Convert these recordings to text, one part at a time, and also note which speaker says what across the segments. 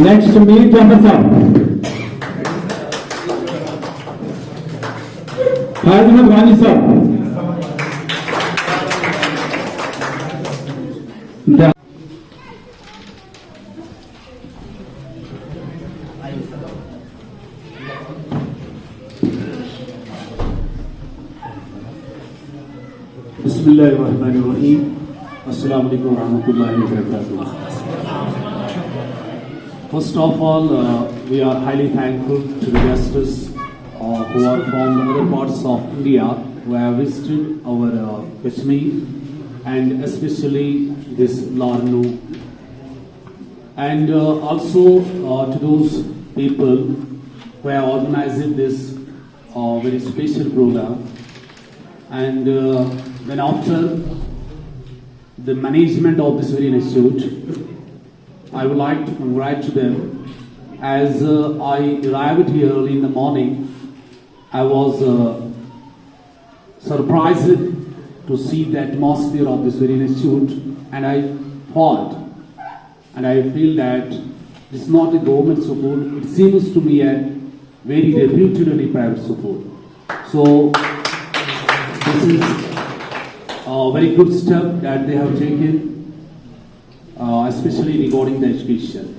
Speaker 1: Next, Mir Jefferson. Faiz Ghani sir.
Speaker 2: Bismillahirrahmanirrahim. Assalamu alaikum warahmatullahi wabarakatuh. First of all, we are highly thankful to the guests who are from other parts of India who have visited our Kashmir and especially this Larnu. And also to those people who have organized this very special program. And then after the management of this very institute, I would like to congratulate them. As I arrived here early in the morning, I was surprised to see the atmosphere of this very institute, and I thought and I feel that it's not a government school, it seems to me a very reputed private school. So this is a very good step that they have taken, especially regarding the education.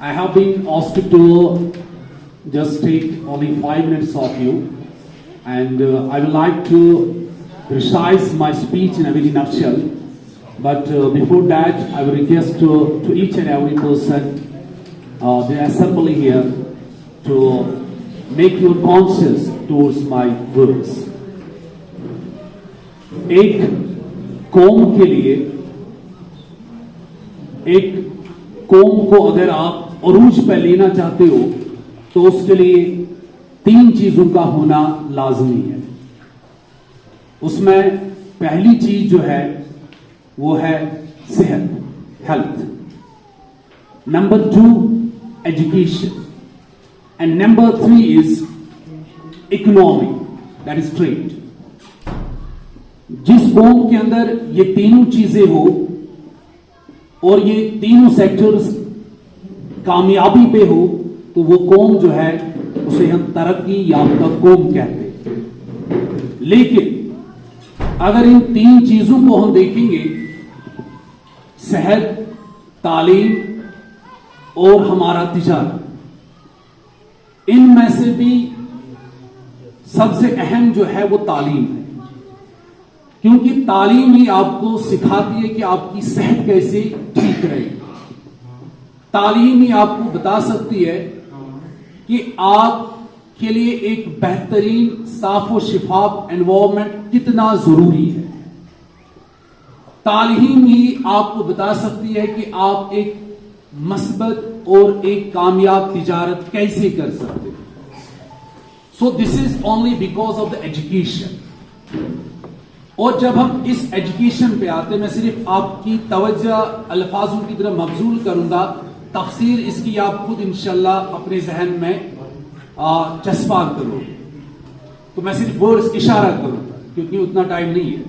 Speaker 2: I have been asked to just take only 5 minutes of you, and I would like to precise my speech in a very nutshell. But before that, I will request to each and every person, the assembly here, to make you conscious towards my words. एक कौम के लिए, एक कौम को अगर आप अरूज पे लेना चाहते हो तो उसके लिए 3 चीजों का होना लाजमी है। उसमें पहली चीज जो है वो है सेहत, health. Number 2 education, and number 3 is economy, that is trade. जिस कौम के अंदर ये तीनों चीजें हो और ये तीनों सेक्टर्स कामयाबी पे हो तो वो कौम जो है उसे हम तरक्की याफ्ता कौम कहते हैं। लेकिन अगर इन 3 चीजों को हम देखेंगे, सेहत, तालीम और हमारा तिजारत, इनमें से भी सबसे अहम जो है वो तालीम है, क्योंकि तालीम ही आपको सिखाती है कि आपकी सेहत कैसे ठीक रहे। तालीम ही आपको बता सकती है कि आपके लिए एक बेहतरीन साफ और शिफाफ एनवायरनमेंट कितना जरूरी है। तालीम ही आपको बता सकती है कि आप एक मस्बत और एक कामयाब तिजारत कैसे कर सकते हैं। So this is only because of the education. और जब हम इस एजुकेशन पे आते हैं, मैं सिर्फ आपकी तवज्जो अल्फाजों की तरफ मबजूल करूंगा, तफसीर इसकी आप खुद इंशाल्लाह अपने जहन में चस्पा करो, तो मैं सिर्फ वर्ड्स इशारा करूंगा क्योंकि उतना टाइम नहीं है।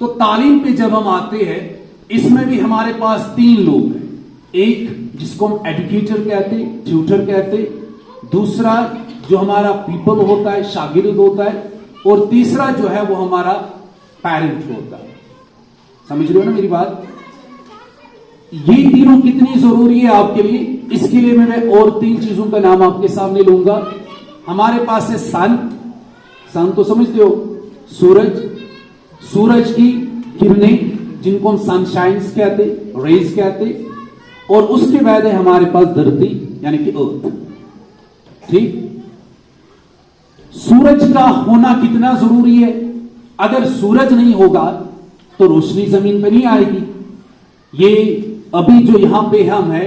Speaker 2: तो तालीम पे जब हम आते हैं, इसमें भी हमारे पास 3 लोग हैं। एक जिसको हम एजुकेटर कहते, ट्यूटर कहते, दूसरा जो हमारा पीपल होता है, शागिर्द होता है, और तीसरा जो है वो हमारा पेरेंट होता है। समझ रहे हो ना मेरी बात? ये तीनों कितनी जरूरी है आपके लिए, इसके लिए मैं और 3 चीजों का नाम आपके सामने लूंगा। हमारे पास है सन। सन तो समझते हो, सूरज, सूरज की किरणें जिनको हम सनशाइन्स कहते, रेज कहते, और उसके बाद है हमारे पास धरती यानी कि अर्थ। ठीक, सूरज का होना कितना जरूरी है। अगर सूरज नहीं होगा तो रोशनी जमीन पर नहीं आएगी। ये अभी जो यहां पे हम है,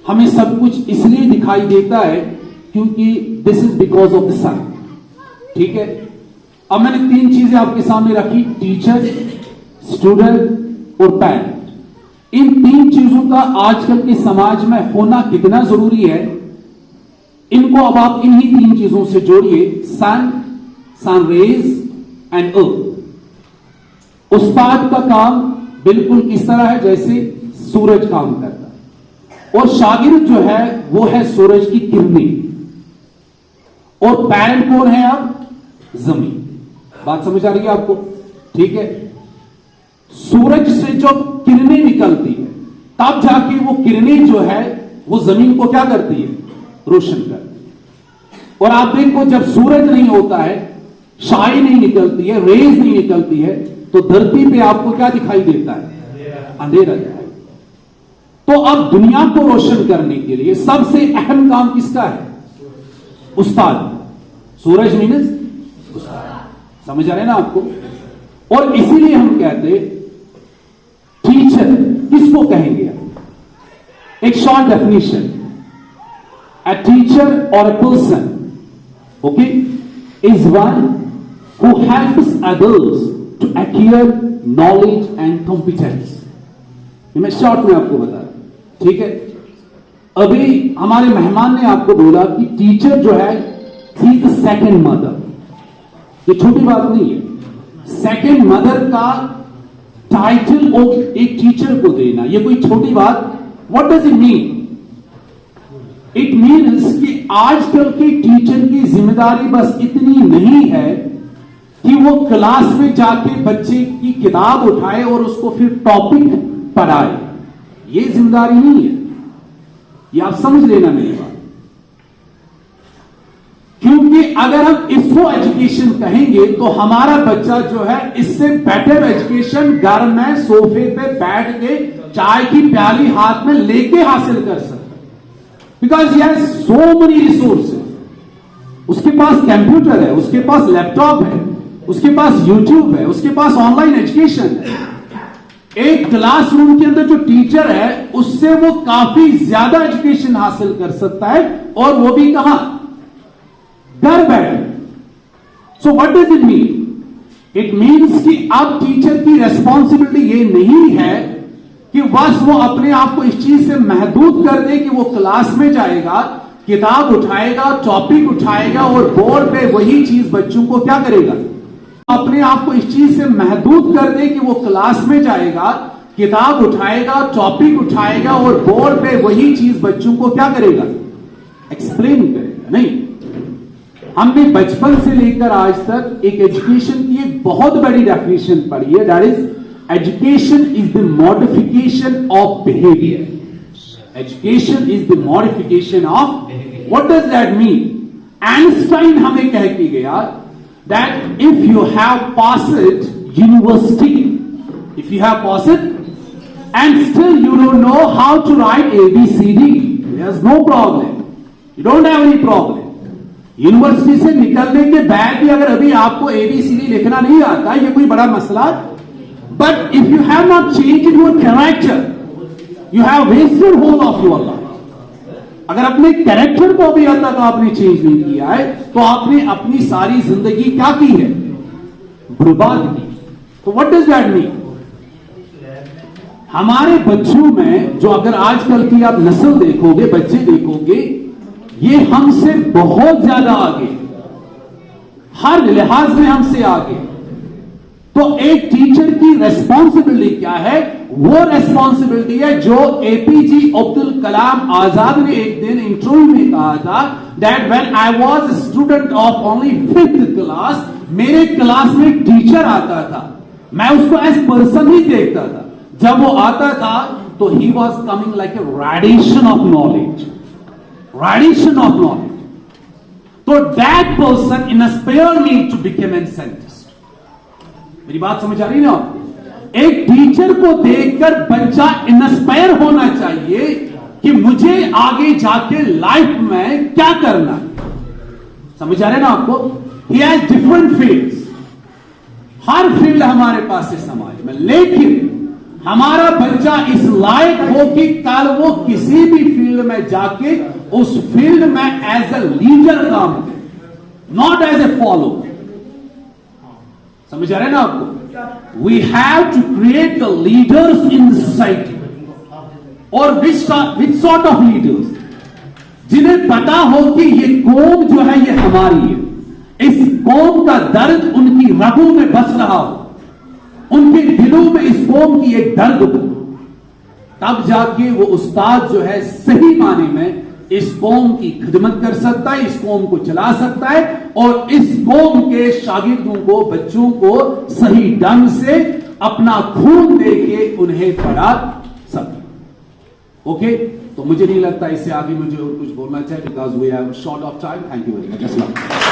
Speaker 2: हमें सब कुछ इसलिए दिखाई देता है क्योंकि this is because of the sun. ठीक है, अब मैंने 3 चीजें आपके सामने रखी, टीचर, स्टूडेंट और पेरेंट। इन 3 चीजों का आजकल के समाज में होना कितना जरूरी है, इनको अब आप इन्हीं 3 चीजों से जोड़िए, सन, सन रेज एंड अर्थ। उस्ताद का काम बिल्कुल इस तरह है जैसे सूरज काम करता है। और शागिर्द जो है वो है सूरज की किरणें, और पैरेंट कौन है? अब जमीन। बात समझ आ रही है आपको? ठीक है। सूरज से जो किरणें निकलती है तब जाके वो किरणें जो है वो जमीन को क्या करती है? रोशन करती है। और आप देखो जब सूरज नहीं होता है, शाई नहीं निकलती है, रेज नहीं निकलती है, तो धरती पे आपको क्या दिखाई देता है? अंधेरा दिखाई। तो अब दुनिया को रोशन करने के लिए सबसे अहम काम किसका है? उस्ताद। सूरज मीन्स समझ आ रहे हैं ना आपको? और इसीलिए हम कहते टीचर किसको कहेंगे? एक short definition, a teacher or a person, okay, is one who helps others to acquire knowledge and competence. मैं शॉर्ट में आपको बता रहा हूं, ठीक है? अभी हमारे मेहमान ने आपको बोला कि टीचर जो है ही द सेकंड मदर। ये छोटी बात नहीं है। सेकंड मदर का टाइटल एक टीचर को देना ये कोई छोटी बात? What does it mean? It means कि आजकल के टीचर की जिम्मेदारी बस इतनी नहीं है कि वो क्लास में जाके बच्चे की किताब उठाए और उसको फिर टॉपिक पढ़ाए। ये जिम्मेदारी नहीं है, ये आप समझ लेना मेरी बात। क्योंकि अगर हम इसको एजुकेशन कहेंगे तो हमारा बच्चा जो है इससे बेटर एजुकेशन घर में सोफे पे बैठ के चाय की प्याली हाथ में लेके हासिल कर सकता है। Because he has so many resources. उसके पास कंप्यूटर है, उसके पास लैपटॉप है, उसके पास यूट्यूब है, उसके पास ऑनलाइन एजुकेशन है। एक क्लासरूम के अंदर जो टीचर है उससे वो काफी ज्यादा एजुकेशन हासिल कर सकता है, और वो भी कहां? घर बैठे। So what does it mean? It means कि अब टीचर की रेस्पॉन्सिबिलिटी ये नहीं है कि बस वो अपने आप को इस चीज से महदूद कर दे कि वो क्लास में जाएगा, किताब उठाएगा, टॉपिक उठाएगा और बोर्ड पे वही चीज बच्चों को क्या करेगा? अपने आप को इस चीज से महदूद कर दे कि वो क्लास में जाएगा, किताब उठाएगा, टॉपिक उठाएगा और बोर्ड पे वही चीज बच्चों को क्या करेगा? एक्सप्लेन करेगा। नहीं, हमने बचपन से लेकर आज तक एक एजुकेशन की एक बहुत बड़ी डेफिनेशन पढ़ी है, that is education is the modification of behaviour. Education is the modification of, what does that mean? Einstein हमें कह के गया that if you have passed university, if you have passed and still you don't know how to write ABCD, there's no problem. You don't have any problem. University से निकलने के बाद भी अगर अभी आपको ABCD लिखना नहीं आता, ये कोई बड़ा मसला? But if you have not changed your character, you have wasted whole of your life. अगर अपने कैरेक्टर को भी अब तक आपने चेंज नहीं किया है तो आपने अपनी सारी जिंदगी क्या की है? बर्बाद की। तो व्हाट डज दैट मीन? हमारे बच्चों में जो अगर आजकल की आप नस्ल देखोगे, बच्चे देखोगे, ये हमसे बहुत ज्यादा आगे, हर लिहाज में हमसे आगे। तो एक टीचर की रेस्पॉन्सिबिलिटी क्या है? वो रेस्पॉन्सिबिलिटी है जो एपीजे अब्दुल कलाम आजाद ने एक दिन इंटरव्यू में कहा था, that when I was student of only 5th class, मेरे क्लास में एक टीचर आता था, मैं उसको एज पर्सन ही देखता था। जब वो आता था तो he was coming like a radiation of knowledge, radiation of knowledge. तो that person inspired me to become an scientist. मेरी बात समझ आ रही है ना? एक टीचर को देखकर बच्चा इंस्पायर होना चाहिए कि मुझे आगे जाके लाइफ में क्या करना है। समझ आ रहे ना आपको? He has different fields, her field हमारे पास है समाज में, लेकिन हमारा बच्चा इस लायक हो कि कल वो किसी भी फील्ड में जाके उस फील्ड में एज ए लीडर काम करे, नॉट एज ए फॉलोअर। समझ आ रहे ना आपको? We have to create the leaders in the society, और विच सॉर्ट ऑफ लीडर्स? जिन्हें पता हो कि ये कौम जो है ये हमारी है, इस कौम का दर्द उनकी रगों में बस रहा हो, उनके दिलों में इस कौम की एक दर्द हो, तब जाके वो उस्ताद जो है सही माने में इस कौम की खिदमत कर सकता है, इस कौम को चला सकता है और इस कौम के शागिर्दों को, बच्चों को सही ढंग से अपना खून दे के उन्हें पढ़ा सकता है। ओके, तो मुझे नहीं लगता इससे आगे मुझे और कुछ बोलना चाहिए, because we have short of time. Thank you very much.